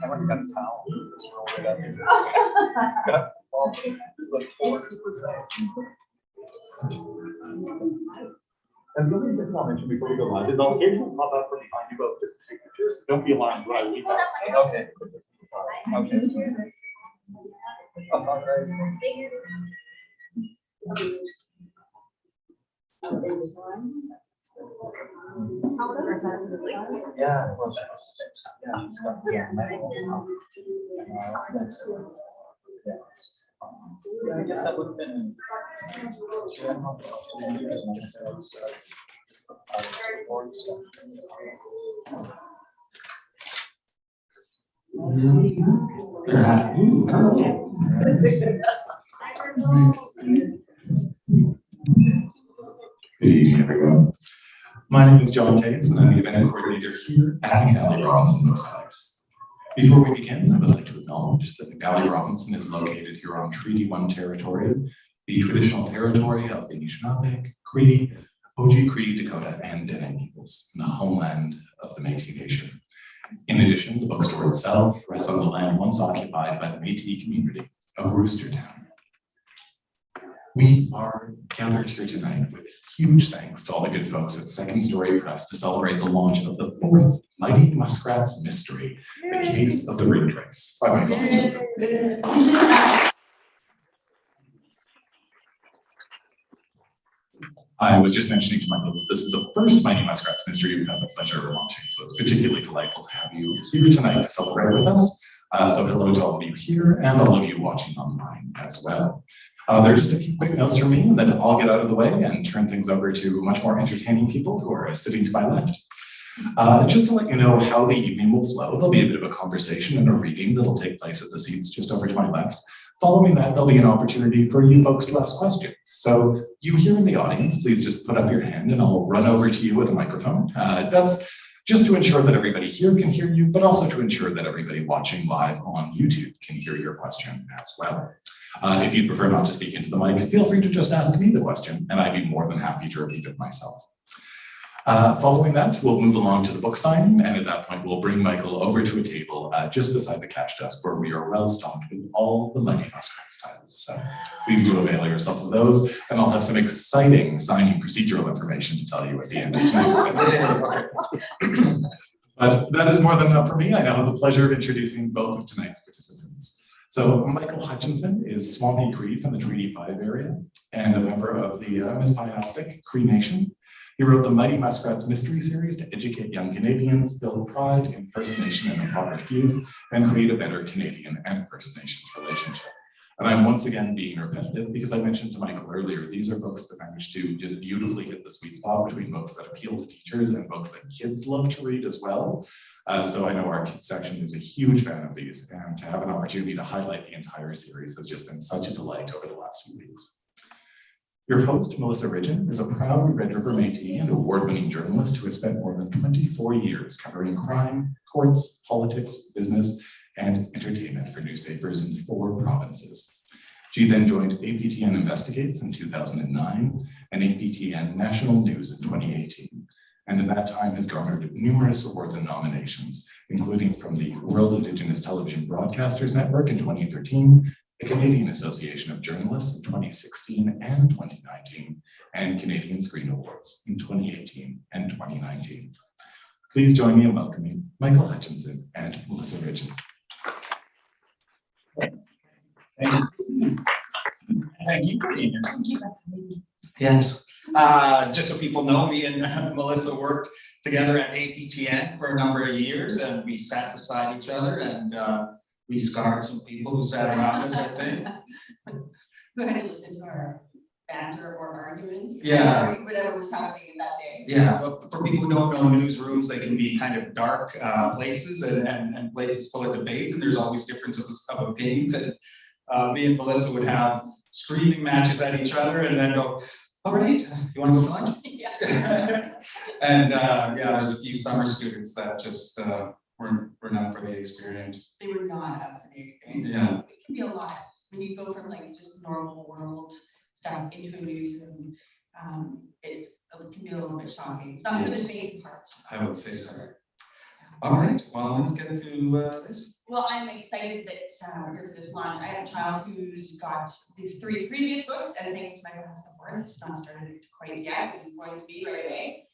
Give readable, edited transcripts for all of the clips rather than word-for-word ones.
I went and got a towel. Rolled it up. Got all look forward. And the only thing I'll mention before we go live is I'll occasionally pop up from behind you both just to take pictures. So don't be alarmed when I leave that. Okay. Okay. Oh, all right. Yeah, well, she's got I guess that would have been. Good evening, everyone. My name is John Taves, and I'm the event coordinator here at McNally Robinson Muskrats. Before we begin, I would like to acknowledge that McNally Robinson is located here on Treaty 1 territory, the traditional territory of the Anishinaabe, Cree, Oji-Cree, Dakota, and Dene peoples, and the homeland of the Métis Nation. In addition, the bookstore itself rests on the land once occupied by the Métis community of Roostertown. We are gathered here tonight with huge thanks to all the good folks at Second Story Press to celebrate the launch of the 4th Mighty Muskrats Mystery, The Case of the Ring Race by Michael Hutchinson. I was just mentioning to Michael that this is the first Mighty Muskrats Mystery we've had the pleasure of launching, so it's particularly delightful to have you here tonight to celebrate with us. So hello to all of you here and all of you watching online as well. There are just a few quick notes from me, and then I'll get out of the way and turn things over to much more entertaining people who are sitting to my left. Just to let you know how the evening will flow, there'll be a bit of a conversation and a reading that'll take place at the seats just over to my left. Following that, there'll be an opportunity for you folks to ask questions. So you here in the audience, please just put up your hand and I'll run over to you with a microphone. That's just to ensure that everybody here can hear you, but also to ensure that everybody watching live on YouTube can hear your question as well. If you'd prefer not to speak into the mic, feel free to just ask me the question, and I'd be more than happy to repeat it myself. Following that, we'll move along to the book signing, and at that point, we'll bring Michael over to a table just beside the cash desk where we are well stocked with all the Mighty Muskrats titles. So please do avail yourself of those, and I'll have some exciting signing procedural information to tell you at the end of tonight's event. But that is more than enough for me. I now have the pleasure of introducing both of tonight's participants. So Michael Hutchinson is Swampy Cree from the Treaty 5 area and a member of the Mispayastic Cree Nation. He wrote the Mighty Muskrats Mystery series to educate young Canadians, build pride in First Nation and impoverished youth, and create a better Canadian and First Nations relationship. And I'm once again being repetitive because I mentioned to Michael earlier, these are books that manage to just beautifully hit the sweet spot between books that appeal to teachers and books that kids love to read as well. So I know our kids section is a huge fan of these, and to have an opportunity to highlight the entire series has just been such a delight over the last few weeks. Your host, Melissa Ridgen, is a proud Red River Métis and award-winning journalist who has spent more than 24 years covering crime, courts, politics, business, and entertainment for newspapers in 4 provinces. She then joined APTN Investigates in 2009 and APTN National News in 2018. And in that time has garnered numerous awards and nominations, including from the World Indigenous Television Broadcasters Network in 2013, the Canadian Association of Journalists in 2016 and 2019, and Canadian Screen Awards in 2018 and 2019. Please join me in welcoming Michael Hutchinson and Melissa Ridgen. Thank you for being here. Yes. Just so people know, me and Melissa worked together at APTN for a number of years, and we sat beside each other, and we scarred some people who sat around us, I think. Who had to listen to our banter or arguments. Yeah. Or whatever was happening that day. Yeah, well, for people who don't know newsrooms, they can be kind of dark places and places full of debate, and there's always differences of opinions. And me and Melissa would have screaming matches at each other and then go, all right, you want to go for lunch? Yeah. And yeah, there's a few summer students that just were not for the experience. They were not up for the experience. Yeah. It can be a lot when you go from like just normal world stuff into a newsroom. It can be a little bit shocking. It's not for the faint of heart. I would say so. All right, well, let's get to this. Well, I'm excited that we're here for this launch. I have a child who's got the 3 previous books, and thanks to Michael Hutchinson, he's not started quite yet, but he's going to be right away.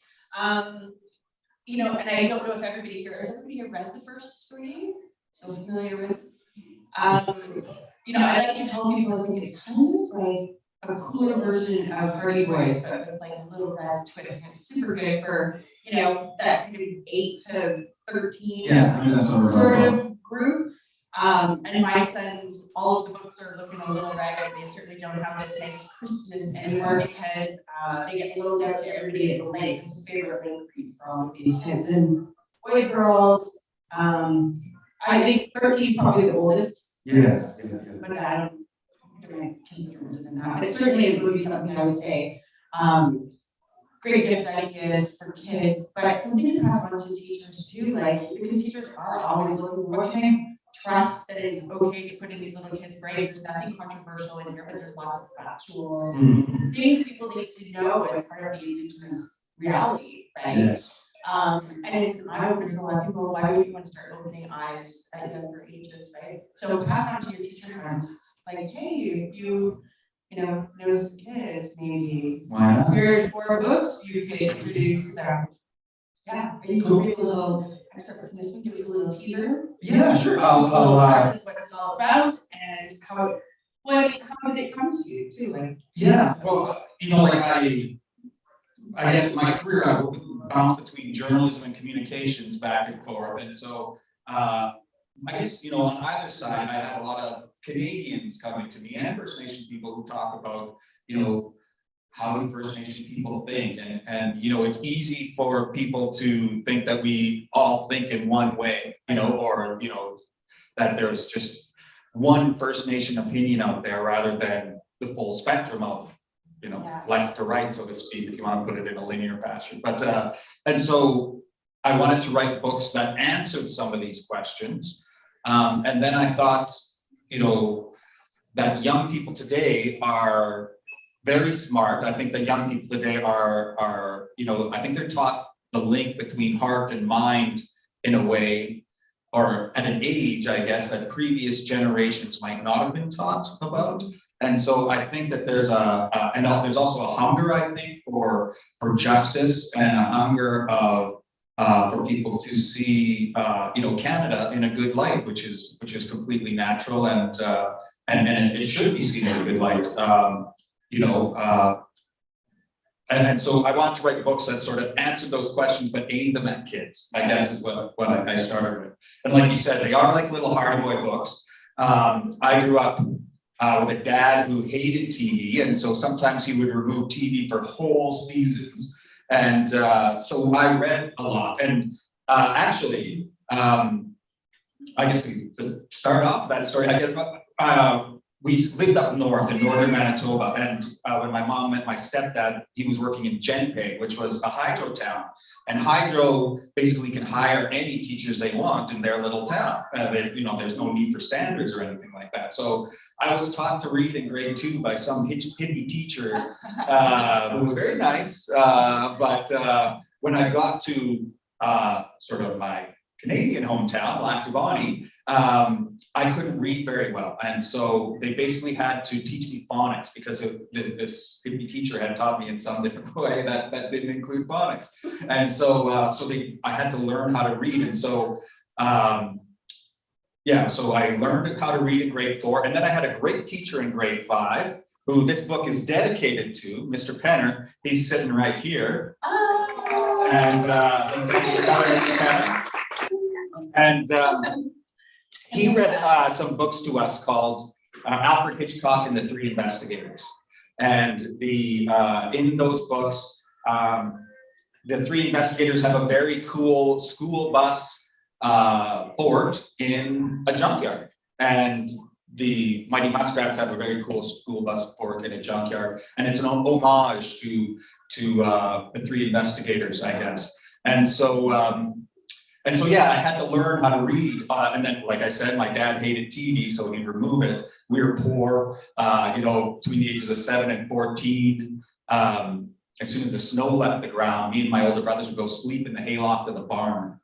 You know, and I don't know if everybody here, has everybody here read the first 3? So familiar with, you know, I like to tell people it's kind of like a cooler version of Hardy Boys, but with like a little red twist, and it's super good for, you know, that kind of 8 to 13 sort of group. And my sons, all of the books are looking a little ragged. They certainly don't have this nice crispness anymore because they get loaned out to everybody at the lake. It's a favorite lake read for all of these kids and boys, girls. I think 13 is probably the oldest. Yes. But I don't think my kids are older than that. But certainly it would be something I would say. Great gift ideas for kids, but something to pass on to teachers too, like, because teachers are always looking, what can I trust that is okay to put in these little kids' brains? There's nothing controversial in here, but there's lots of factual things that people need to know as part of the Indigenous reality, right? Yes. And it's an eye-opener for a lot of people. Why would you want to start opening eyes at younger ages, right? So pass on to your teacher friends, like, hey, if you know some kids, maybe here's 4 books you can introduce them. Yeah, you can read a little excerpt from this one, give us a little teaser. Yeah, sure. Tell us what it's all about and how did it come to you too? Like, yeah, well, you know, like I guess in my career I bounced between journalism and communications back and forth, and so I guess, you know, on either side, I have a lot of Canadians coming to me and First Nation people who talk about, you know, how do First Nation people think? And you know, it's easy for people to think that we all think in one way, you know, or, you know, that there's just one First Nation opinion out there rather than the full spectrum of, you know, left to right, so to speak, if you want to put it in a linear fashion. But, and so I wanted to write books that answered some of these questions. And then I thought, you know, that young people today are very smart. I think that young people today are, you know, I think they're taught the link between heart and mind in a way, or at an age, I guess, that previous generations might not have been taught about. And so I think that there's there's also a hunger, I think, for justice, and a hunger of for people to see, you know, Canada in a good light, which is completely natural, and it should be seen in a good light, you know, and so I want to write books that sort of answer those questions, but aim them at kids, I guess is what I started with. And like you said, they are like little Hardy Boy books. I grew up with a dad who hated TV, and so sometimes he would remove TV for whole seasons. And so I read a lot, and actually, I guess to start off that story, I guess we lived up north in northern Manitoba, and when my mom met my stepdad, he was working in Genpei, which was a hydro town, and hydro basically can hire any teachers they want in their little town. You know, there's no need for standards or anything like that. So I was taught to read in grade 2 by some hippie teacher who was very nice. But when I got to sort of my Canadian hometown, Lac Duvani, I couldn't read very well. And so they basically had to teach me phonics because this hippie teacher had taught me in some different way that didn't include phonics. And so I had to learn how to read. And so yeah, so I learned how to read in grade 4, and then I had a great teacher in grade 5, who this book is dedicated to, Mr. Penner. He's sitting right here. Oh. And thank you for coming, Mr. Penner. And he read some books to us called Alfred Hitchcock and the Three Investigators. And in those books, the three investigators have a very cool school bus fort in a junkyard, and the Mighty Muskrats have a very cool school bus fort in a junkyard, and it's an homage to the three investigators, I guess. And so yeah, I had to learn how to read, and then, like I said, my dad hated TV, so he'd remove it. We were poor, you know, between the ages of 7 and 14. As soon as the snow left the ground, me and my older brothers would go sleep in the hayloft of the barn.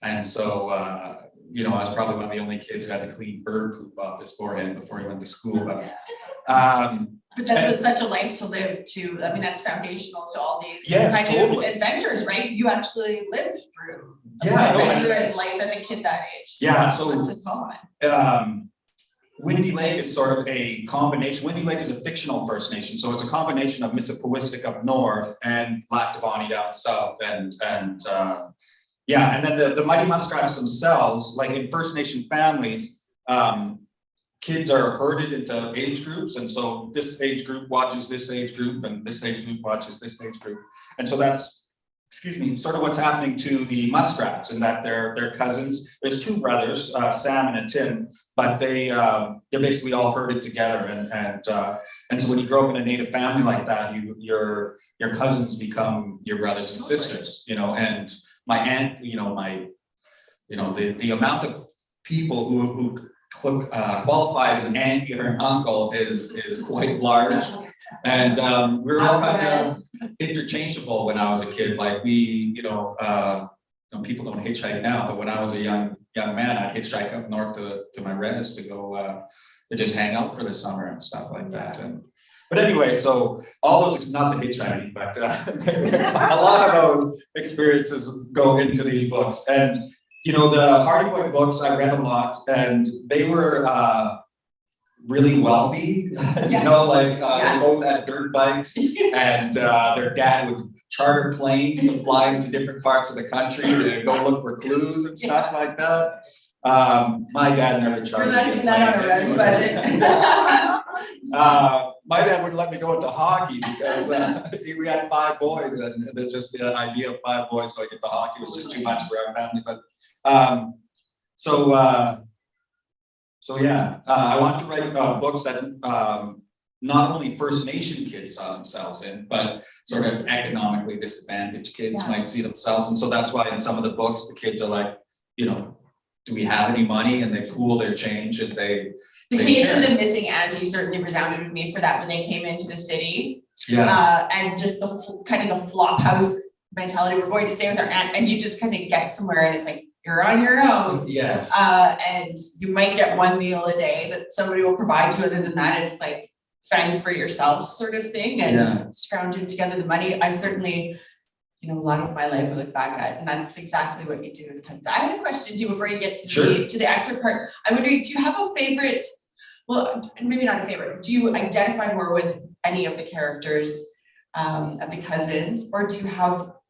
And so, you know, I was probably one of the only kids who had to clean bird poop off his forehead before he went to school. But that's such a life to live too. I mean, that's foundational to all these Yes, kind totally. of adventures, right? You actually lived through Yeah, no, adventurous life as a kid that age. Yeah, so What's it called? Windy Lake is sort of a combination. Windy Lake is a fictional First Nation, so it's a combination of Mississippiwistic up north and Lactabani down south, and yeah, and then the Mighty Muskrats themselves, like in First Nation families, kids are herded into age groups, and so this age group watches this age group, and this age group watches this age group, and so that's, excuse me, sort of what's happening to the muskrats, in that they're cousins. There's two brothers, Sam and Atim, but they're basically all herded together, and so when you grow up in a native family like that, your cousins become your brothers and sisters, you know. And my aunt, the amount of people who qualify as an auntie or an uncle is quite large, and we were all kind of interchangeable when I was a kid. Like people don't hitchhike now, but when I was a young man, I'd hitchhike up north to my res to go to just hang out for the summer and stuff like that. But anyway, so all those, not the hitchhiking, but a lot of those experiences go into these books. And you know, the Hardy Boy books, I read a lot, and they were really wealthy. Yes. You know, like they both had dirt bikes, and their dad would charter planes to fly into different parts of the country to go look for clues and stuff like that. My dad never chartered. We're not doing that on a res budget. My dad wouldn't let me go into hockey because we had 5 boys, and just the idea of 5 boys going into hockey was just too much for our family. But so yeah, I want to write books that not only First Nation kids saw themselves in, but sort of economically disadvantaged kids might see themselves. And so that's why in some of the books, the kids are like, you know, do we have any money? And they pool their change, and the case of the missing auntie certainly resounded with me for that when they came into the city. Yes. And just the kind of the flop house mentality. We're going to stay with our aunt, and you just kind of get somewhere, and it's like you're on your own. Yes. And you might get 1 meal a day that somebody will provide you. Other than that, it's like fend for yourself sort of thing, and scrounging together the money. I certainly, a lot of my life I look back at, and that's exactly what you do. I had a question too before you get to the extra part. I'm wondering, do you have a favorite? Well, maybe not a favorite. Do you identify more with any of the characters of the cousins, or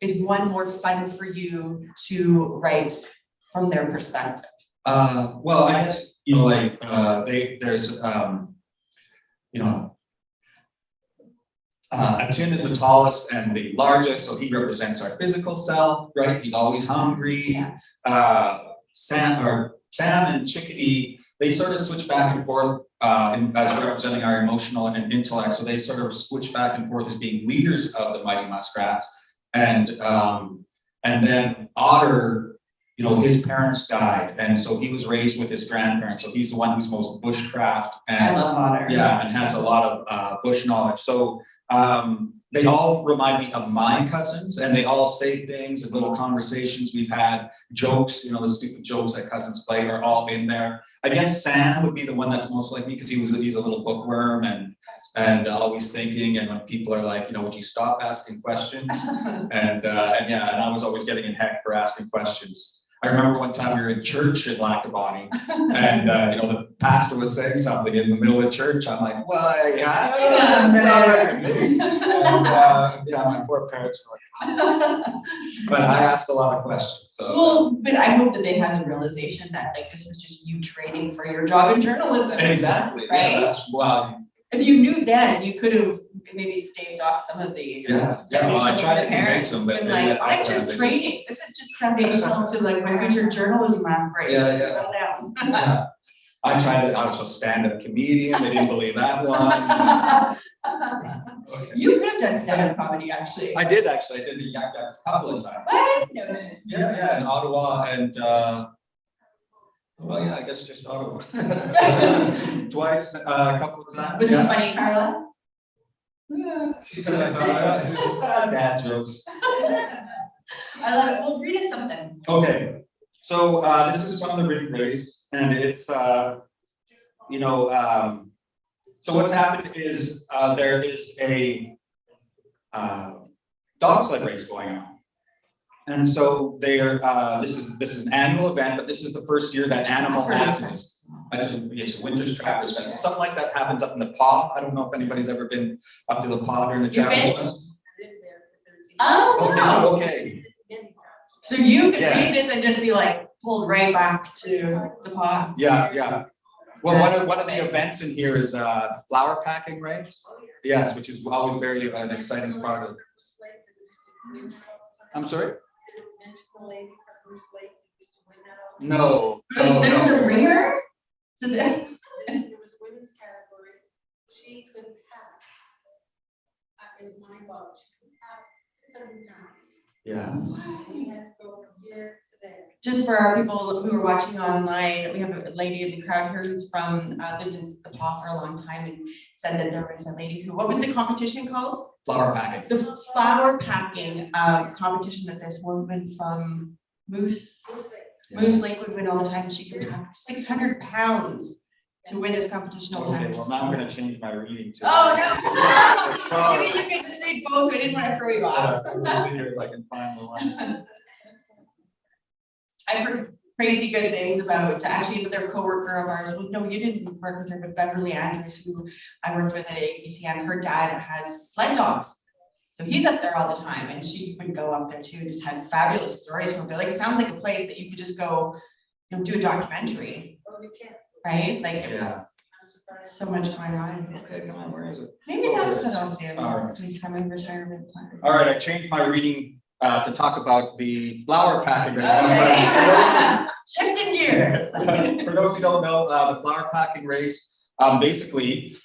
is one more fun for you to write from their perspective? Well, I guess there's Atim is the tallest and the largest, so he represents our physical self, right? He's always hungry. Sam and Chickadee, they sort of switch back and forth as representing our emotional and intellect. So they sort of switch back and forth as being leaders of the Mighty Muskrats. And then Otter, his parents died, and so he was raised with his grandparents. So he's the one who's most bushcraft, and I love Otter. Yeah, and has a lot of bush knowledge. So they all remind me of my cousins, and they all say things and little conversations we've had, jokes, the stupid jokes that cousins play are all in there. I guess Sam would be the one that's most like me, because he's a little bookworm and always thinking, and when people are like, would you stop asking questions? And I was always getting in heck for asking questions. I remember one time we were in church in Lactabani, and the pastor was saying something in the middle of church. I'm like, well, my poor parents were like, but I asked a lot of questions. So. Well, but I hope that they had the realization that this was just you training for your job in journalism. Exactly. Right. Yeah, if you knew then, you could have maybe staved off some of the well, I tried to convince them, but I'm just training. This is just foundational to my future journalism aspirations. Settle down. Yeah. I was a stand-up comedian. They didn't believe that one. Okay. You could have done stand-up comedy, actually. I did actually. I did the Yak Yaks a couple of times. I didn't know this. Yeah, in Ottawa, and I guess just Ottawa. Twice, a couple of times. Was it funny, Carla? Yeah, she says dad jokes. I love it. Well, read us something. Okay. So this is from the rig race, and it's you know, so what's happened is there is a dog sled race going on. And so they're this is an annual event, but this is the first year that animal has it's a Winter's Trappers Festival. Something like that happens up in the Paw. I don't know if anybody's ever been up to the Paw during the Trappers Festival. Oh, wow. Okay. So you could Yes. read this and just be like pulled right back to the pod. Yeah. Well, one of the events in here is flower packing race. Yes, which is always very an exciting part of. I'm sorry? No. There's a ringer? So there- There was a women's category. She could pack. It was my boat. She could pack 600 pounds. Yeah. We had to go from here to there. Just for our people who are watching online, we have a lady in the crowd here who's from lived in the Paw for a long time and said that there was a lady who, what was the competition called? Flower packing. The flower packing competition that this woman from Moose Lake would win all the time. She could pack 600 pounds to win this competition all the time. Okay, well now I'm gonna change my reading to. Oh, no. Maybe you can just read both. I didn't want to throw you off. If I can find the one. I've heard crazy good things about, actually, their coworker of ours. Well, no, you didn't work with her, but Beverly Andrews, who I worked with at APTN, her dad has sled dogs. So he's up there all the time, and she would go up there too, and just had fabulous stories from there. Like, it sounds like a place that you could just go, you know, do a documentary, Oh, you can't. right? Like, Yeah. I'm surprised. so much going on. Okay, come on, where is it? Maybe that's what I'll do. All right. Please, semi-retirement plan. All right, I changed my reading to talk about the flower packing race. Okay. Shifting gears. For those who don't know, the flower packing race, basically,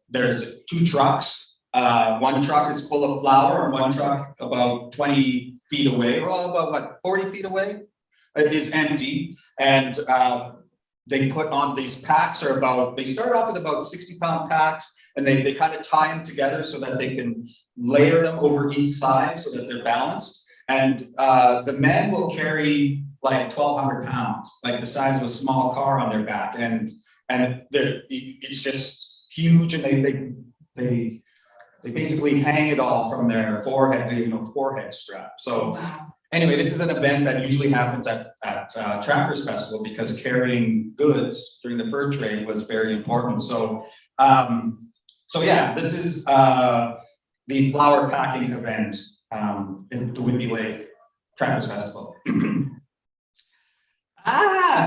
there's two trucks. One truck is full of flour and one truck about 20 feet away, or about what, 40 feet away, is empty. And they put on these packs are about, they start off with about 60-pound packs, and they kind of tie them together so that they can layer them over each side so that they're balanced. And the men will carry like 1,200 pounds, like the size of a small car on their back. And it's just huge, and they basically hang it all from their forehead, forehead strap. So anyway, this is an event that usually happens at Trappers Festival because carrying goods during the fur trade was very important. So, yeah, this is the flower packing event in the Windy Lake Trappers Festival.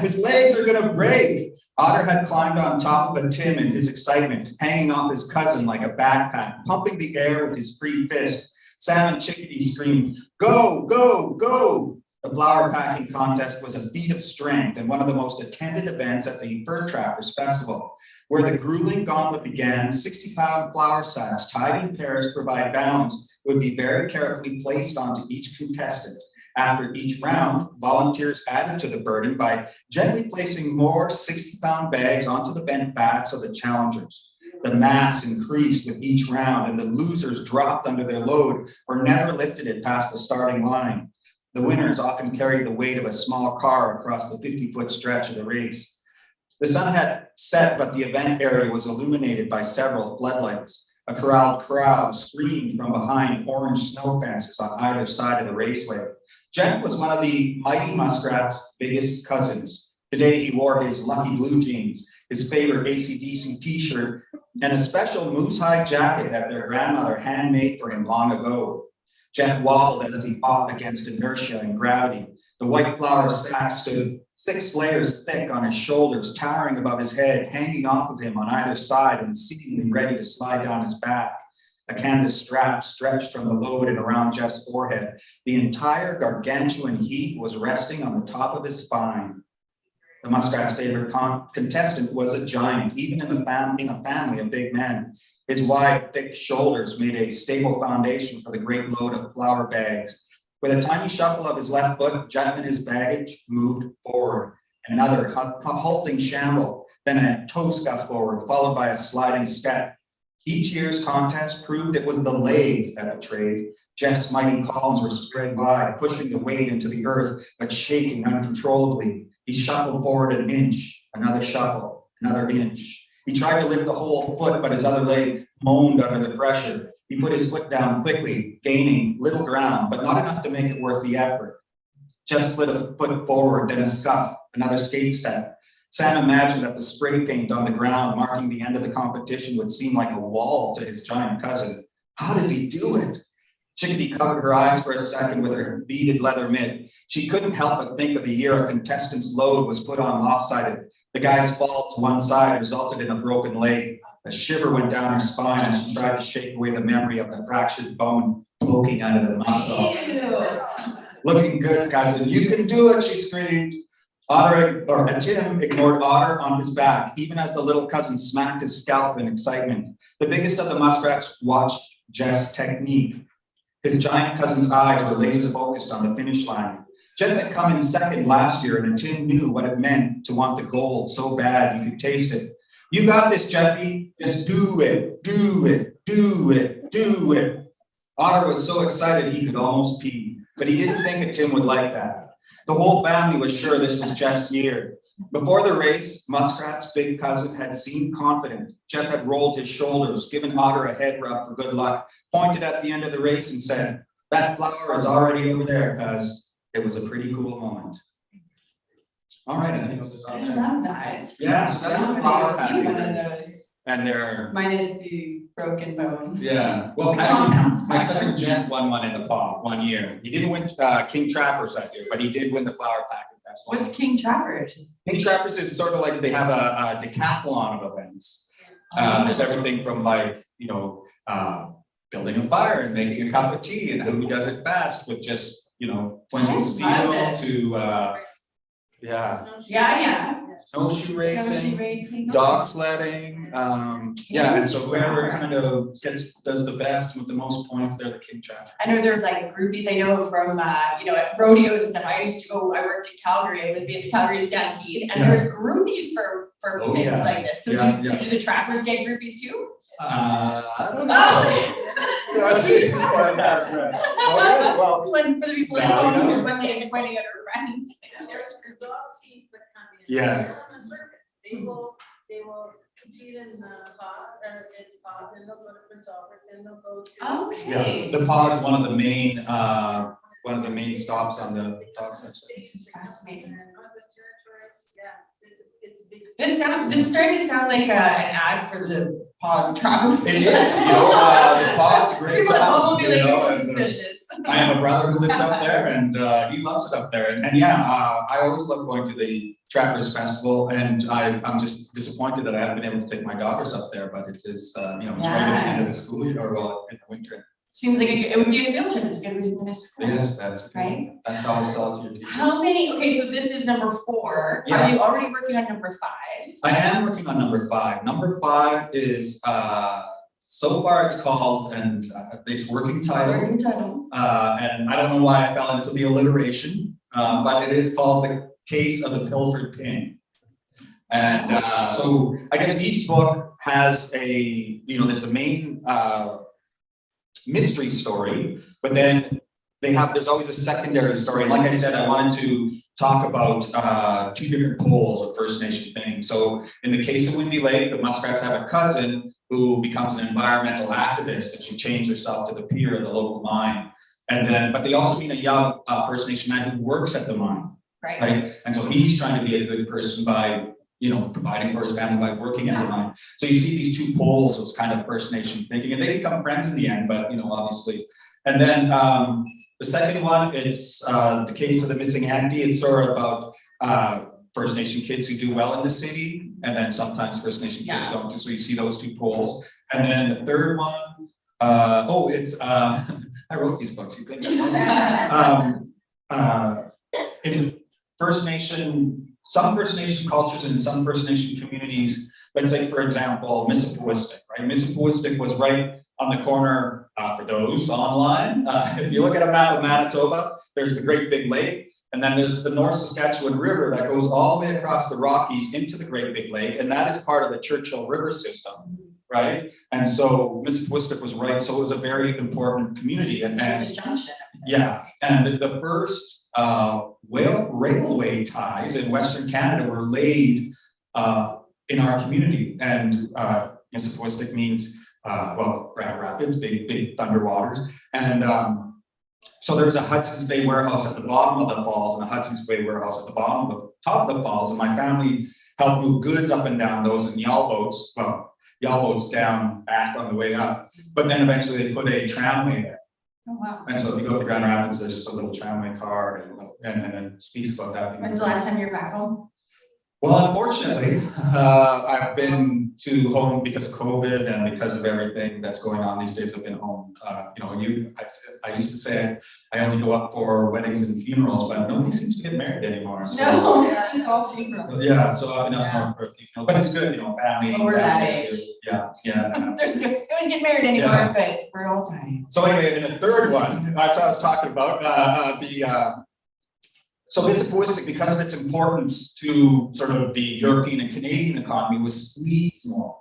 His legs are gonna break. Otter had climbed on top of Atim in his excitement, hanging off his cousin like a backpack, pumping the air with his free fist. Sam and Chickadee screamed, "Go, go, go!" The flower packing contest was a feat of strength and one of the most attended events at the Fur Trappers Festival. Where the grueling gauntlet began, 60-pound flour sacks tied in pairs to provide balance would be very carefully placed onto each contestant. After each round, volunteers added to the burden by gently placing more 60-pound bags onto the bent backs of the challengers. The mass increased with each round, and the losers dropped under their load or never lifted it past the starting line. The winners often carried the weight of a small car across the 50-foot stretch of the race. The sun had set, but the event area was illuminated by several floodlights. A corralled crowd streamed from behind orange snow fences on either side of the raceway. Jeff was one of the Mighty Muskrats' biggest cousins. Today he wore his lucky blue jeans, his favorite AC/DC t-shirt, and a special moose-hide jacket that their grandmother handmade for him long ago. Jeff wobbled as he fought against inertia and gravity. The white flour sack stood 6 layers thick on his shoulders, towering above his head, hanging off of him on either side and seemingly ready to slide down his back. A canvas strap stretched from the load and around Jeff's forehead. The entire gargantuan heap was resting on the top of his spine. The Muskrat's favorite contestant was a giant, even in a family of big men. His wide, thick shoulders made a stable foundation for the great load of flour bags. With a tiny shuffle of his left foot, Jeff and his baggage moved forward. Another halting shamble, then a toe scuff forward, followed by a sliding step. Each year's contest proved it was the legs that betrayed. Jeff's mighty columns were spread wide, pushing the weight into the earth, but shaking uncontrollably. He shuffled forward an inch, another shuffle, another inch. He tried to lift the whole foot, but his other leg moaned under the pressure. He put his foot down quickly, gaining little ground, but not enough to make it worth the effort. Jeff slid a foot forward, then a scuff, another skate step. Sam imagined that the spray paint on the ground marking the end of the competition would seem like a wall to his giant cousin. How does he do it? Chickadee covered her eyes for a second with her beaded leather mitt. She couldn't help but think of the year a contestant's load was put on lopsided. The guy's fall to one side resulted in a broken leg. A shiver went down her spine as she tried to shake away the memory of the fractured bone poking out of the muscle. Looking good, cousin. You can do it, she screamed. Atim ignored Otter on his back, even as the little cousin smacked his scalp in excitement. The biggest of the muskrats watched Jeff's technique. His giant cousin's eyes were laser focused on the finish line. Jeff had come in second last year, and Atim knew what it meant to want the gold so bad you could taste it. You got this, Jeffy. Just do it, do it, do it, do it. Otter was so excited he could almost pee, but he didn't think Atim would like that. The whole family was sure this was Jeff's year. Before the race, Muskrat's big cousin had seemed confident. Jeff had rolled his shoulders, given Otter a head rub for good luck, pointed at the end of the race and said, "That flower is already over there, cuz." It was a pretty cool moment. All right, I think I'll just. I love that. Yeah, so that's the flower I've seen one of pattern. those. And they're, Mine is the broken bone. yeah, well, actually, my cousin Jeff won one in the pod 1 year. He didn't win King Trappers that year, but he did win the flower packet festival. What's King Trappers? King Trappers is sort of like they have a decathlon of events. There's everything from like, building a fire and making a cup of tea and who does it fast with just, plenty of steel to, yeah, snowshoe Snowshoe racing, racing. dog sledding. And so whoever kind of does the best with the most points, they're the King Trappers. I know they're like groupies. I know from at rodeos and stuff. I used to go. I worked in Calgary. I would be at the Calgary Stampede, and there's groupies for Oh, things yeah. like this. So do the trappers get groupies too? I don't know. Oh. Jesus, quite nice, right. Okay, well, It's one for the people at Now you home know. who's one lady's pointing at her friends. There's the dog teams that come in. Yes. They're on the circuit. They will compete in the pod, then they'll go to Prince Albert, then they'll go to. Okay. Yeah, the pod is one of the main stops on the dog sensor. This is fascinating. And then Northwest Territories, yeah, it's a big. This is starting to sound like an ad for the Paws Trapper. It is, the pod's a great People at home will town, be like, and, this is suspicious. I have a brother who lives up there and he loves it up there. And I always love going to the Trappers Festival, and I'm just disappointed that I haven't been able to take my daughters up there, but it is, it's right at the end of the school year, or well, in the winter. Seems like it would be a field trip. It's a good reason to miss school. Yes, that's good. Right? That's how I sell it to your teachers. How many? Okay, so this is number 4. Yeah. Are you already working on number 5? I am working on number 5. Number 5 is, so far it's called, and it's working title. Working title. And I don't know why I fell into the alliteration, but it is called The Case of the Pilfered Pin. And so I guess each book has there's the main mystery story, but then there's always a secondary story. And like I said, I wanted to talk about 2 different poles of First Nation thinking. So in the case of Windy Lake, the muskrats have a cousin who becomes an environmental activist, and she changed herself to the pier of the local mine. But they also meet a young First Nation man who works at the mine, right? And so he's trying to be a good person by, providing for his family by working at the mine. So you see these 2 poles of kind of First Nation thinking, and they become friends in the end, but, obviously. And then the second one, it's The Case of the Missing Auntie. It's sort of about First Nation kids who do well in the city, and then sometimes First Nation kids don't do. So you see those 2 poles. And then the third one, it's I wrote these books. You think in First Nation, some First Nation cultures and some First Nation communities, let's say for example, Mississippiwistic, right? Mississippiwistic was right on the corner, for those online. If you look at a map of Manitoba, there's the Great Big Lake, and then there's the North Saskatchewan River that goes all the way across the Rockies into the Great Big Lake, and that is part of the Churchill River system. right? And so Mississippi was right, so it was a very important community, and This junction. yeah, and the first railway ties in Western Canada were laid in our community, and Mississippi means well, Grand Rapids, big thunder waters, and so there's a Hudson's Bay warehouse at the bottom of the falls and a Hudson's Bay warehouse at the bottom of the top of the falls, and my family helped move goods up and down those in yawl boats. Well, yawl boats down back on the way up, but then eventually they put a tramway there. Oh, wow. And so if you go up to Grand Rapids, there's just a little tramway car, and it speaks about that. When's the last time you were back home? Well, unfortunately, I've been to home because of COVID and because of everything that's going on these days. I've been home. You know, I used to say I only go up for weddings and funerals, but nobody seems to get married anymore. So, No, just all funerals. yeah, so I've been up home for a few funerals, but it's good, you know, family. Well, we're that families age. too. Yeah. There's no, we always get married anymore, Yeah. but we're all dying. So anyway, in the third one, that's what I was talking about, so Mississippi, because of its importance to sort of the European and Canadian economy, was squeezed more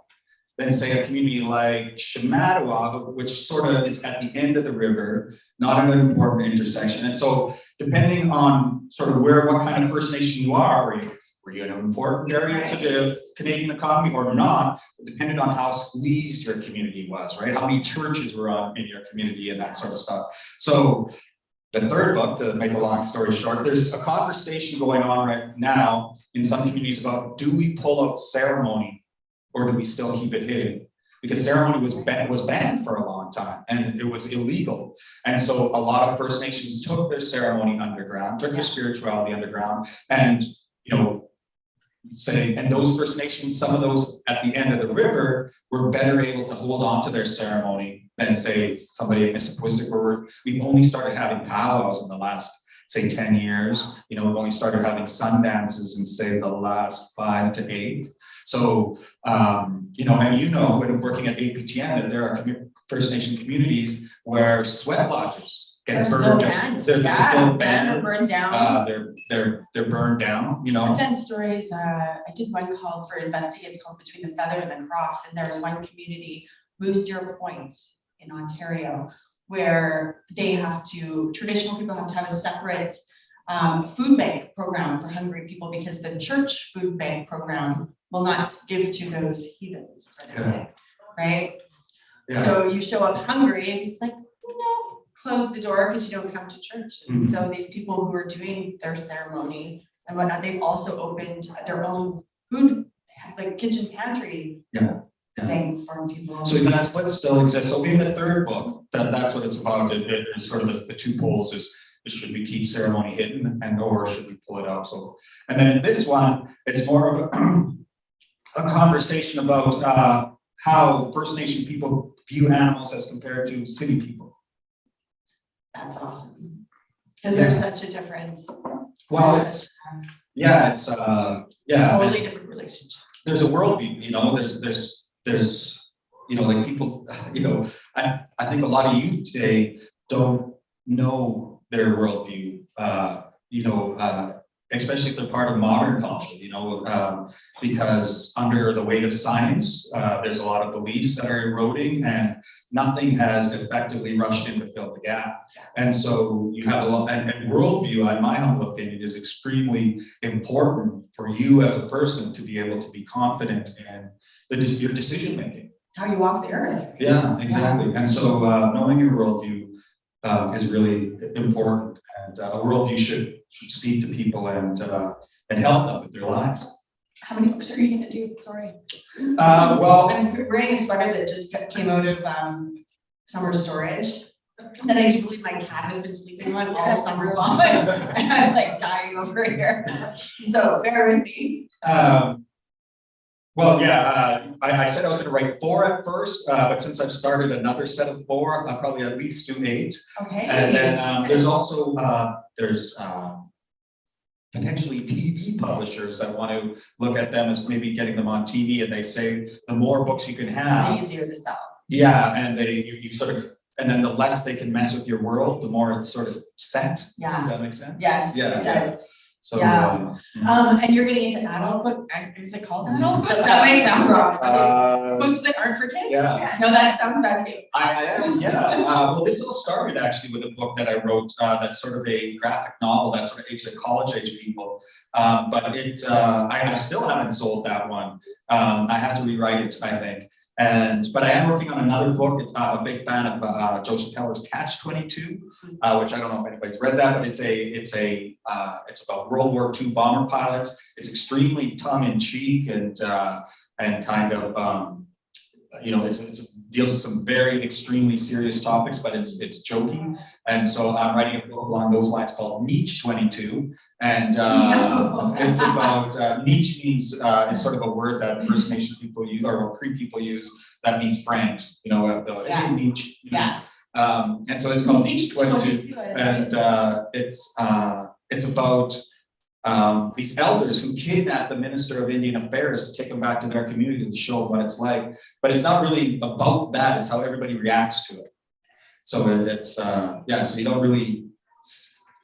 than say a community like Shamattawa, which sort of is at the end of the river, not an important intersection. And so depending on sort of what kind of First Nation you are, were you in an important area to the Canadian economy or not, it depended on how squeezed your community was, right? How many churches were in your community and that sort of stuff. So the third book, to make a long story short, there's a conversation going on right now in some communities about, do we pull out ceremony or do we still keep it hidden? Because ceremony was banned for a long time and it was illegal. And so a lot of First Nations took their ceremony underground, took their spirituality underground, and, you know, and those First Nations, some of those at the end of the river were better able to hold on to their ceremony than say somebody at Mississippi, where we've only started having powwows in the last, say, 10 years. You know, we've only started having sun dances in, say, the last 5 to 8. So, you know, and you know, when working at APTN, that there are First Nation communities where sweat lodges get burned down. They're still banned. Or burned down. They're burned down, you know. I've done stories, I did one called for investigative called Between the Feather and the Cross, and there was one community, Moose Deer Point in Ontario, where they have to, traditional people have to have a separate food bank program for hungry people because the church food bank program will not give to those heathens, right? Yeah. So you show up hungry and it's like, no, close the door because you don't come to church. And so these people who are doing their ceremony and whatnot, they've also opened their own food, like kitchen pantry thing for people. So that's what still exists. So in the third book, that's what it's about. It's sort of the two poles is should we keep ceremony hidden and or should we pull it out? So, and then in this one, it's more of a conversation about how First Nation people view animals as compared to city people. That's awesome. Because there's such a difference. Well, it's totally different relationship. There's a worldview, you know, there's you know, like people, you know, I think a lot of youth today don't know their worldview, you know, especially if they're part of modern culture, you know, because under the weight of science, there's a lot of beliefs that are eroding and nothing has effectively rushed in to fill the gap. And so you have a lot, and worldview, in my humble opinion, is extremely important for you as a person to be able to be confident in your decision making. How you walk the earth. Right? Yeah, exactly. And so knowing your worldview is really important, and a worldview should speak to people and help them with their lives. How many books are you going to do? Sorry. Well, I'm wearing a sweater that just came out of summer storage that I do believe my cat has been sleeping on all summer long. And I'm like dying over here. So bear with me. Well, yeah, I said I was going to write 4 at first, but since I've started another set of 4, I'll probably at least do 8. Okay. And then there's also potentially TV publishers that want to look at them as maybe getting them on TV, and they say the more books you can have, easier to sell. Yeah, and you sort of, and then the less they can mess with your world, the more it's sort of set. Yeah. Does that make sense? Yes, Yeah, it does. So, Yeah. And you're getting into adult book, is it called adult? That might sound wrong. Books that aren't for kids? Yeah. No, that sounds bad too. I am, yeah. Well, this all started actually with a book that I wrote that's sort of a graphic novel that sort of aims at college age people. But I still haven't sold that one. I have to rewrite it, I think. But I am working on another book. I'm a big fan of Joseph Keller's Catch-22, which I don't know if anybody's read that, but it's about World War II bomber pilots. It's extremely tongue-in-cheek and kind of it deals with some very extremely serious topics, but it's joking. And so I'm writing a book along those lines called Niche 22. And it's about, niche means, it's sort of a word that First Nation people use, or Cree people use, that means friend, the niche. Yeah. And so it's called Niche 22. And it's about these elders who kidnap the Minister of Indian Affairs to take them back to their community and show them what it's like. But it's not really about that, it's how everybody reacts to it. So it's, so you don't really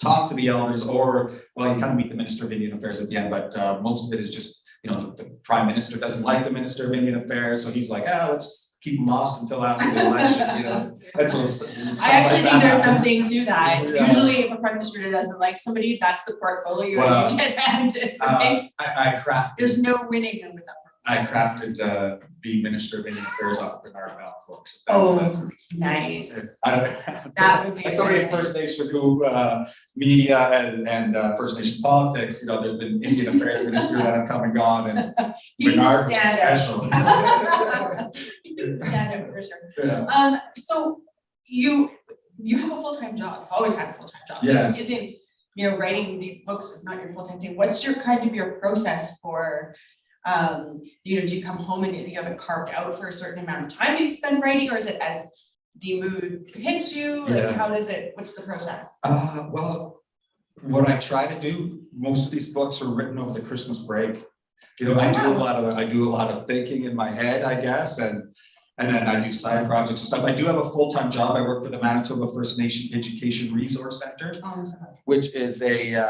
talk to the elders, or, well, you kind of meet the Minister of Indian Affairs at the end, but most of it is just, the Prime Minister doesn't like the Minister of Indian Affairs, so he's like, let's keep them lost until after the election, That's I actually think there's something to that. Yeah. Usually if a Prime Minister doesn't like somebody, that's the portfolio you get handed, right? I crafted. There's no winning with that. I crafted the Minister of Indian Affairs off of Bernard Balfour. Oh, nice. That would be. As somebody in First Nation who media and First Nation politics, there's been Indian Affairs ministers that have come and gone, and Bernard was special. Stand up for sure. Yeah. So you have a full-time job. You've always had a full-time job. Yes. This isn't, writing these books is not your full-time thing. What's your process for, do you come home and you have it carved out for a certain amount of time that you spend writing, or is it as the mood hits you? Yeah. Like, what's the process? Well, what I try to do, most of these books are written over the Christmas break. I do a lot of thinking in my head, I guess, and then I do side projects and stuff. I do have a full-time job. I work for the Manitoba First Nation Education Resource Center, which is it's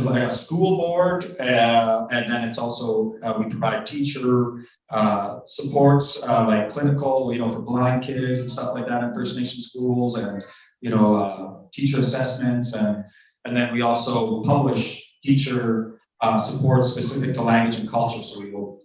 like a school board, and then it's also we provide teacher supports like clinical, for blind kids and stuff like that in First Nation schools, and teacher assessments, and then we also publish teacher support specific to language and culture. So we will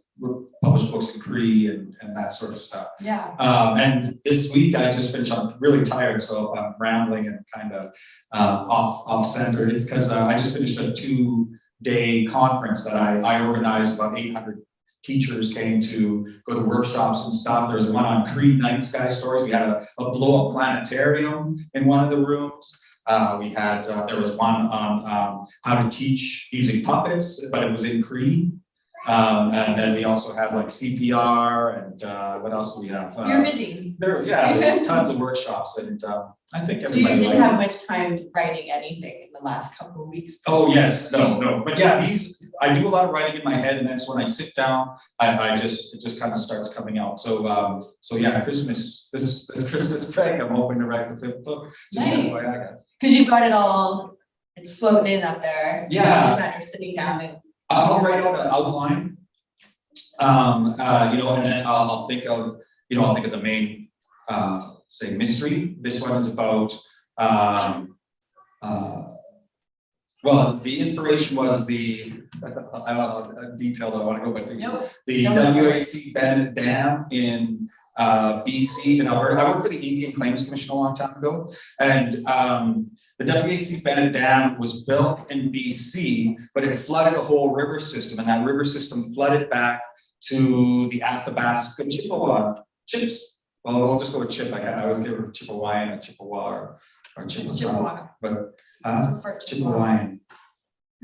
publish books in Cree and that sort of stuff. Yeah. And this week I just finished. I'm really tired, so if I'm rambling and kind of off center, it's because I just finished a 2-day conference that I organized. About 800 teachers came to go to workshops and stuff. There was one on Cree night sky stories. We had a blow-up planetarium in one of the rooms. There was one on how to teach using puppets, but it was in Cree. And then we also have like CPR and what else do we have? You're busy. There's tons of workshops, and I think so you everybody. didn't have much time writing anything in the last couple of weeks. Oh yes, no, but yeah, I do a lot of writing in my head, and that's when I sit down, it just kind of starts coming out. So yeah, this Christmas break, I'm hoping to write the 5th book. Nice. Because you've got it all, it's floating in up there. Yeah. It's just a matter of sitting down and. I'll write out an outline, and then I'll think of the main, say, mystery. This one is about, well, the inspiration was I don't know how detailed I want to go, but the WAC Bennett Dam in BC and Alberta. I worked for the Indian Claims Commission a long time ago, and the WAC Bennett Dam was built in BC, but it flooded a whole river system, and that river system flooded back to the Athabasca Chippewa Chips. Well, we'll just go with Chip. I always give it Chippewyan or Chippewa or Chippewa, but Chippewyan.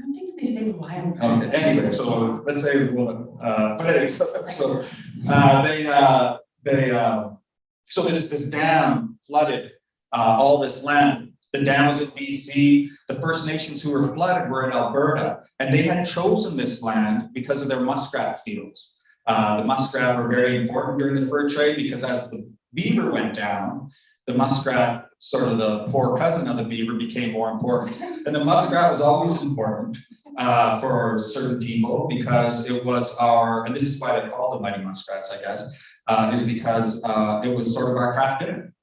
I don't think they say Hawaiian. Okay. Anyway, so let's say but anyway, so this dam flooded all this land. The dam was in BC. The First Nations who were flooded were in Alberta, and they had chosen this land because of their muskrat fields. The muskrat were very important during the fur trade because as the beaver went down, the muskrat, sort of the poor cousin of the beaver, became more important. And the muskrat was always important for certain people because it was our, and this is why they called the Mighty Muskrats, I guess, is because it was sort of our craft dinner.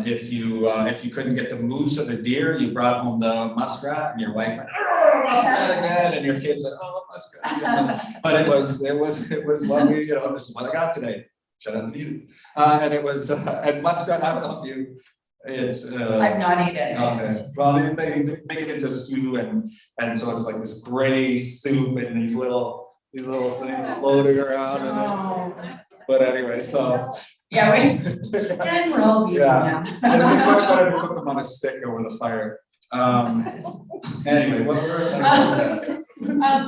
If you couldn't get the moose or the deer, you brought home the muskrat, and your wife went, "Oh, muskrat again," and your kids said, "Oh, muskrat again." But it was what we, this is what I got today. Shut up and eat it. And it was and muskrat. I don't know if you. It's. I've not eaten. Okay. Well, they make it into stew, and so it's like this gray soup and these little things floating around. Oh. But anyway, so. Yeah, and Worldview. Yeah. It's much better to cook them on a stick over the fire. Anyway, what were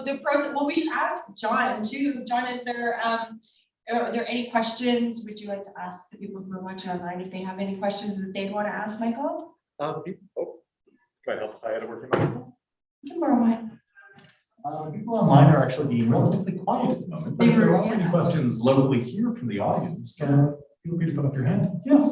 the process. Well, we should ask John too. John, are there any questions? Would you like to ask the people who are watching online if they have any questions that they'd want to ask Michael? Can I help if I had a working microphone? You can borrow mine. People online are actually being relatively quiet at the moment, but if there are any Yeah. questions locally here from the audience, feel free to put up your hand. Yes.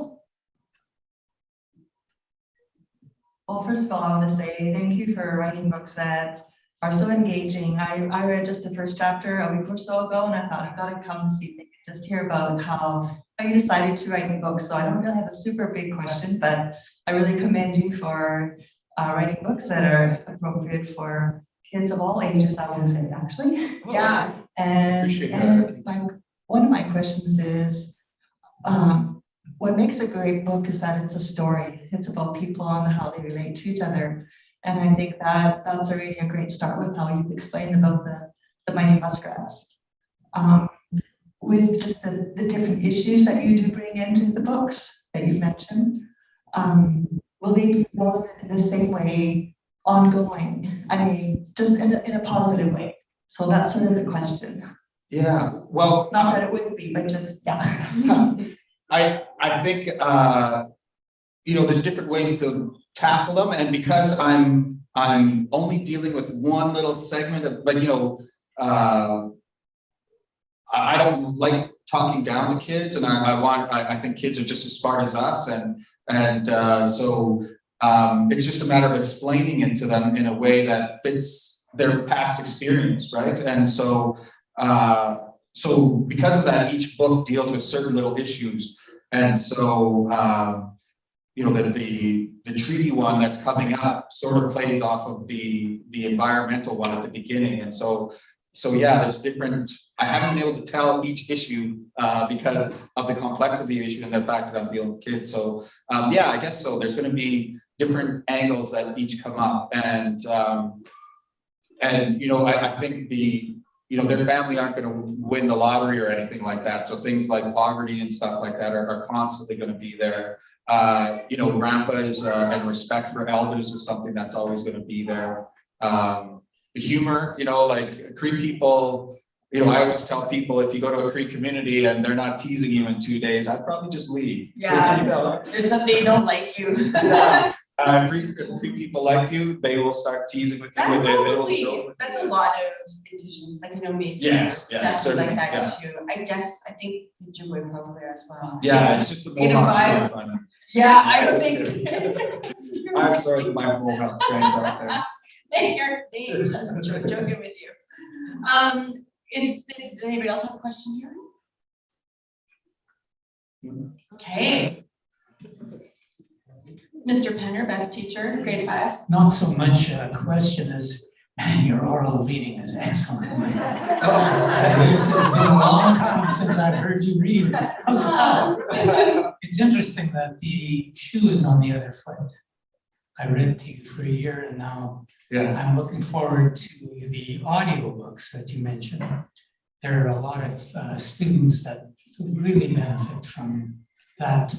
Well, first of all, I want to say thank you for writing books that are so engaging. I read just the first chapter a week or so ago, and I thought I've got to come this evening and just hear about how you decided to write a book. So I don't really have a super big question, but I really commend you for writing books that are appropriate for kids of all ages, I would say, actually. Yeah. And one of my questions is, what makes a great book is that it's a story. It's about people and how they relate to each other. And I think that that's already a great start with how you've explained about the Mighty Muskrats. With just the different issues that you do bring into the books that you've mentioned, will they be relevant in the same way ongoing? I mean, just in a positive way. So that's sort of the question. Yeah, well, Not that it wouldn't be, but just, yeah. I think, there's different ways to tackle them, and because I'm only dealing with one little segment of, but I don't like talking down to kids, and I think kids are just as smart as us, and so it's just a matter of explaining it to them in a way that fits their past experience, right? And so because of that, each book deals with certain little issues. And so, the treaty one that's coming up sort of plays off of the environmental one at the beginning. And so yeah, there's different, I haven't been able to tell each issue because of the complexity of the issue and the fact that I'm dealing with kids. So yeah, I guess so. There's going to be different angles that each come up. And I think their family aren't going to win the lottery or anything like that. So things like poverty and stuff like that are constantly going to be there. Grandpas and respect for elders is something that's always going to be there. The humor, like Cree people, I always tell people if you go to a Cree community and they're not teasing you in 2 days, I'd probably just leave. Yeah, there's something they don't like you. Yeah. Cree people like you, they will start teasing with you. That's a lot of Indigenous, Métis. Yes, definitely certainly. like that Yeah. too. I think the Ojibwe probably there as well. Yeah, it's just the Mohawks for fun. Yeah, I think. I'm sorry to my Mohawk friends out there. They are just joking with you. Does anybody else have a question here? Okay. Mr. Penner, best teacher, grade 5. Not so much a question as, man, your oral reading is excellent. This has been a long time since I've heard you read. It's interesting that the shoe is on the other foot. I read to you for a year, and now I'm looking forward to the audiobooks that you mentioned. There are a lot of students that really benefit from that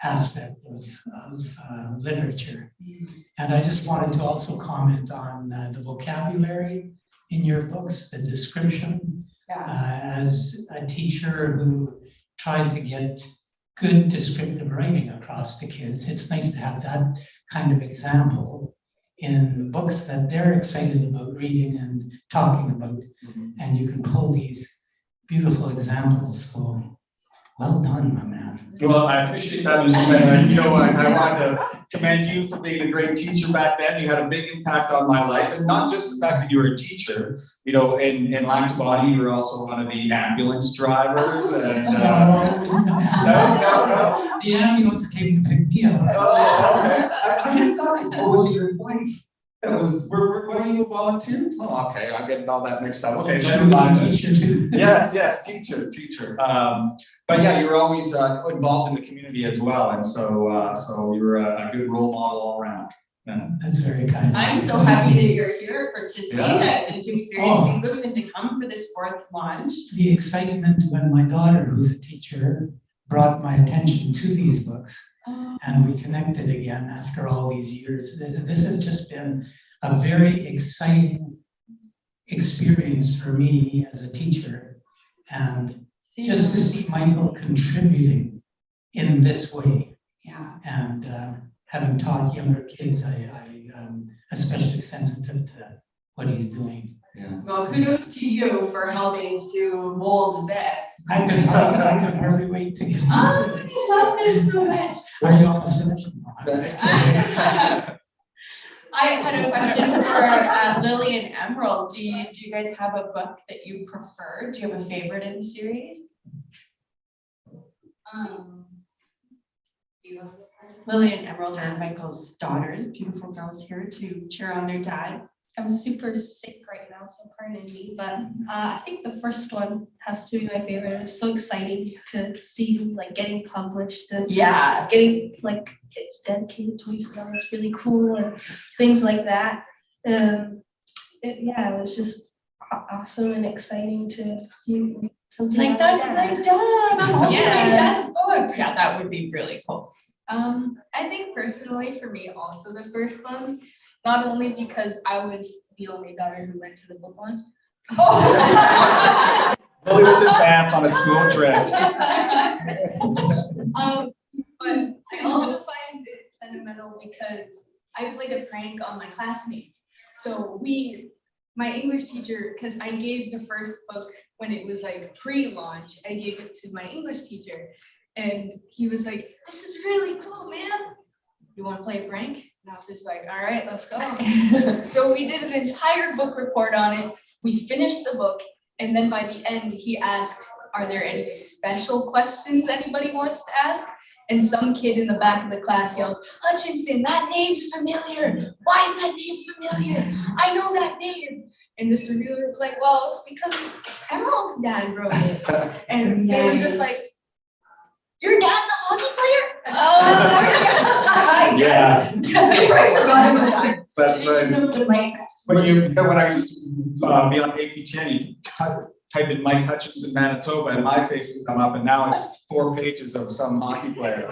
aspect of literature. And I just wanted to also comment on the vocabulary in your books, the description. As a teacher who tried to get good descriptive writing across to kids, it's nice to have that kind of example in books that they're excited about reading and talking about. And you can pull these beautiful examples. So well done, my man. have. Well, I appreciate that, Mr. Mayor. You know, I want to commend you for being a great teacher back then. You had a big impact on my life, and not just the fact that you were a teacher. You know, in Lactabody, you were also one of the ambulance drivers, and No, it wasn't the ambulance. no. The ambulance came to pick me up. Oh, okay. I'm sorry. What was your wife? That was, what are you, volunteer? Oh, okay, I'm getting all that mixed up. Okay, She never was mind. a teacher too. Yes, teacher. But yeah, you were always involved in the community as well, and so you were a good role model all around. Yeah. That's very kind. I'm so happy that you're here to see Yeah. this and to experience these books and to come for this 4th launch. The excitement when my daughter, who's a teacher, brought my attention to these books, and we connected again after all these years. This has just been a very exciting experience for me as a teacher, and just to see Michael contributing in this way. Yeah. And having taught younger kids, I'm especially sensitive to what he's doing. Yeah. Well, kudos to you for helping to mold this. I can hardly wait to get into this. I love this so much. Are you almost finished? I had a question for Lily and Emerald. Do you guys have a book that you prefer? Do you have a favorite in the series? Lily and Emerald are Michael's daughters, beautiful girls here to cheer on their dad. I'm super sick right now, so pardon me, but I think the first one has to be my favorite. It's so exciting to see him like getting published and Yeah. getting like it's dedicated to his son. It's really cool and things like that. It was just awesome and exciting to see something It's like, that's my dad. I'm holding Yeah. my dad's book. Yeah, that would be really cool. I think personally for me also the first one, not only because I was the only daughter who went to the book launch. Lily was in Banff on a school trip. But I also find it sentimental because I played a prank on my classmates. So my English teacher, because I gave the first book when it was like pre-launch, I gave it to my English teacher. And he was like, "This is really cool, man. You want to play a prank?" And I was just like, "All right, let's go." So we did an entire book report on it. We finished the book. And then by the end, he asked, "Are there any special questions anybody wants to ask?" And some kid in the back of the class yelled, "Hutchinson, that name's familiar. Why is that name familiar? I know that name." And Mr. Wheeler was like, "Well, it's because Emerald's dad wrote it." And they were just like, "Your dad's a hockey player?" Oh, Yeah. I forgot about that. That's right. When I used to be on APTN, you type in Mike Hutchinson, Manitoba, and my face would come up, and now it's 4 pages of some hockey player.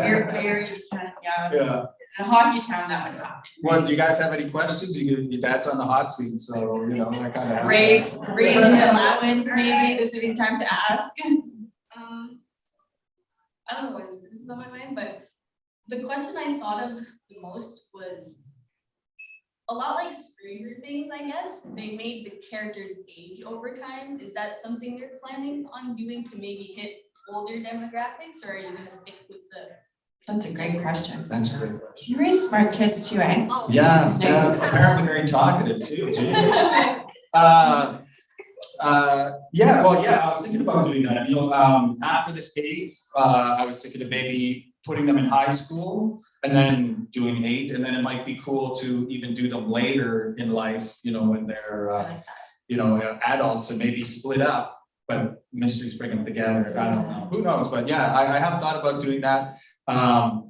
You're very, yeah. Yeah. In a hockey town, that would happen. Well, do you guys have any questions? Your dad's on the hot seat, so, you know, I kind of. Raise the allowance, maybe this would be the time to ask. I don't know what is on my mind, but the question I thought of the most was a lot like Stranger Things, I guess. They made the characters age over time. Is that something you're planning on doing to maybe hit older demographics, or are you gonna stick with the? That's a great question. That's a great question. You raise smart kids too, eh? Oh, Yeah, Nice. apparently very talkative too. Gee. I was thinking about doing that. You know, after this age, I was thinking of maybe putting them in high school and then doing 8, and then it might be cool to even do them later in life, you know, when they're, adults, and maybe split up, but mysteries bring them together. I don't know, who knows, but yeah, I have thought about doing that.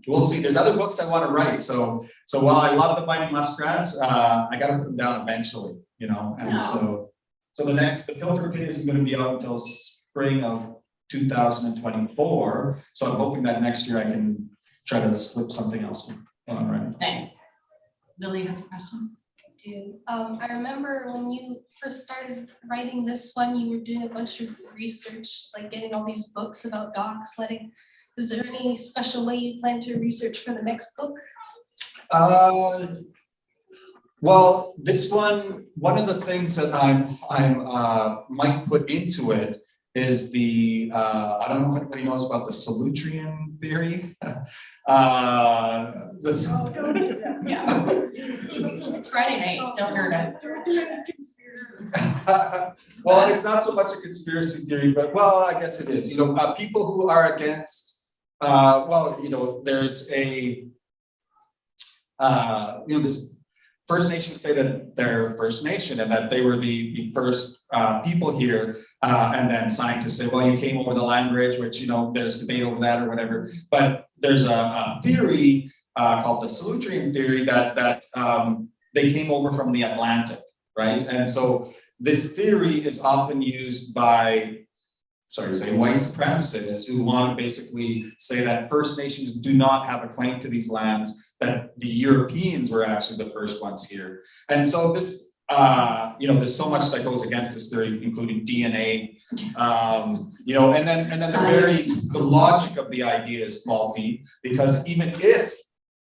We'll see. There's other books I want to write. So while I love the Mighty Muskrats, I got to put them down eventually, you know, and so the Pilfer Pit isn't going to be out until spring of 2024. So I'm hoping that next year I can try to slip something else in. All right. Nice. Lily, you have a question? do. I remember when you first started writing this one, you were doing a bunch of research, like getting all these books about dog sledding. Is there any special way you plan to research for the next book? Well, this one of the things that I might put into it is the, I don't know if anybody knows about the Solutrean theory. Yeah. It's Friday night, don't nerd out. Well, it's not so much a conspiracy theory, but well, I guess it is. You know, people who are against, well, you know, there's a, you know, this First Nations say that they're First Nation and that they were the first people here, and then scientists say, well, you came over the land bridge, which, you know, there's debate over that or whatever. But there's a theory called the Solutrean theory that they came over from the Atlantic, right? And so this theory is often used by, say white supremacists who want to basically say that First Nations do not have a claim to these lands, that the Europeans were actually the first ones here. And so this, you know, there's so much that goes against this theory, including DNA, you know, and then the logic of the idea is faulty, because even if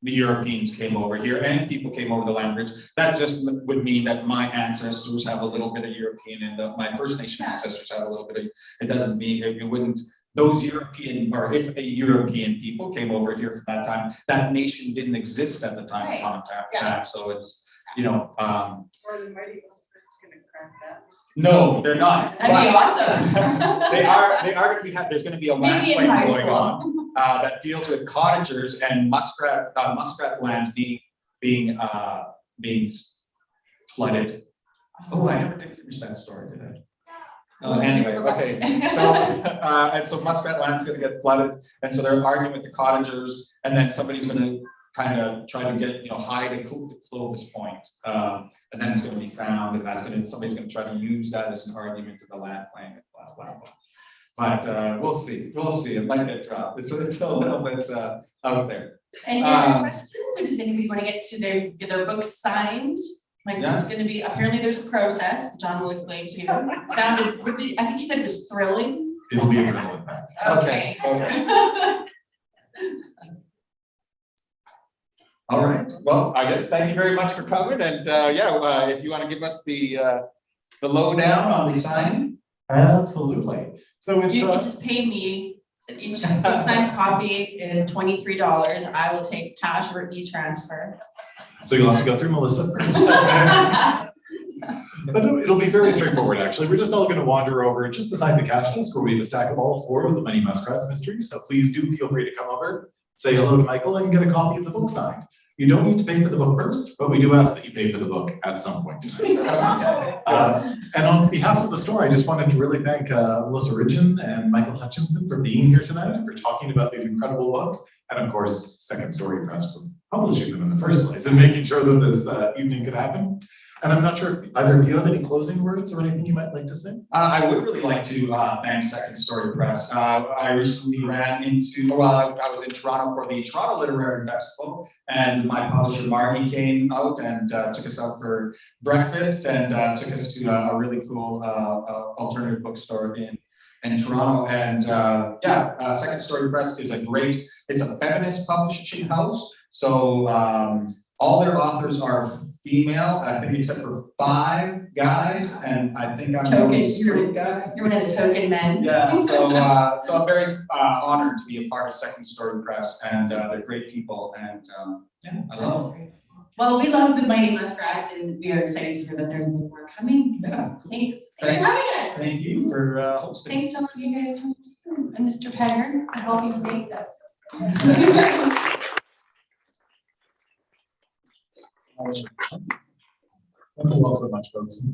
the Europeans came over here and people came over the land bridge, that just would mean that my ancestors have a little bit of European and my First Nation ancestors have a little bit of, it doesn't mean, it wouldn't, those European, or if a European people came over here for that time, that nation didn't exist at the time of contact. So it's, you know. Or the Mighty Muskrats gonna crack that. No, they're not. That'd be awesome. They are going to be, there's going to be a land claim going on that deals with cottagers and muskrat lands being flooded. Oh, I never did finish that story, did I? Anyway, okay. So and so muskrat land's going to get flooded, and so they're arguing with the cottagers, and then somebody's going to kind of try to get, you know, hide a Clovis point, and then it's going to be found, and that's going to, somebody's going to try to use that as an argument to the land claim, and blah blah blah. But we'll see. It might get dropped. It's a little bit out there. Any other questions, or does anybody want to get their books signed? Like, Yeah. It's going to be, apparently there's a process. John will explain to you. Sounded, I think you said it was thrilling. It'll be a thrill, in fact. Okay. All right. Well, I guess thank you very much for coming. And yeah, if you want to give us the lowdown on the signing. Absolutely. So it's You can just pay me. Each signed copy is $23. I will take cash or e-transfer. So you'll have to go through Melissa first. But it'll be very straightforward, actually. We're just all going to wander over just beside the cash desk where we have a stack of all 4 of the Mighty Muskrats Mystery. So please do feel free to come over, say hello to Michael, and get a copy of the book signed. You don't need to pay for the book first, but we do ask that you pay for the book at some point. And on behalf of the store, I just wanted to really thank Melissa Ridgen and Michael Hutchinson for being here tonight and for talking about these incredible books. And of course, Second Story Press for publishing them in the first place and making sure that this evening could happen. And I'm not sure if either of you have any closing words or anything you might like to say. I would really like to thank Second Story Press. I recently ran into, well, I was in Toronto for the Toronto Literary Festival, and my publisher Marty came out and took us out for breakfast and took us to a really cool alternative bookstore in Toronto. And yeah, Second Story Press is it's a feminist publishing house. So all their authors are female, I think, except for 5 guys, and I think I'm the only straight guy. You're one of the token men. Yeah, so I'm very honored to be a part of Second Story Press, and they're great people, and yeah, I love them. Well, we love the Mighty Muskrats, and we are excited to hear that there's more coming. Yeah. Thanks for having us. Thank you for hosting. Thanks to all of you guys coming through, and Mr. Penner for helping to make this. Thank you all so much, folks.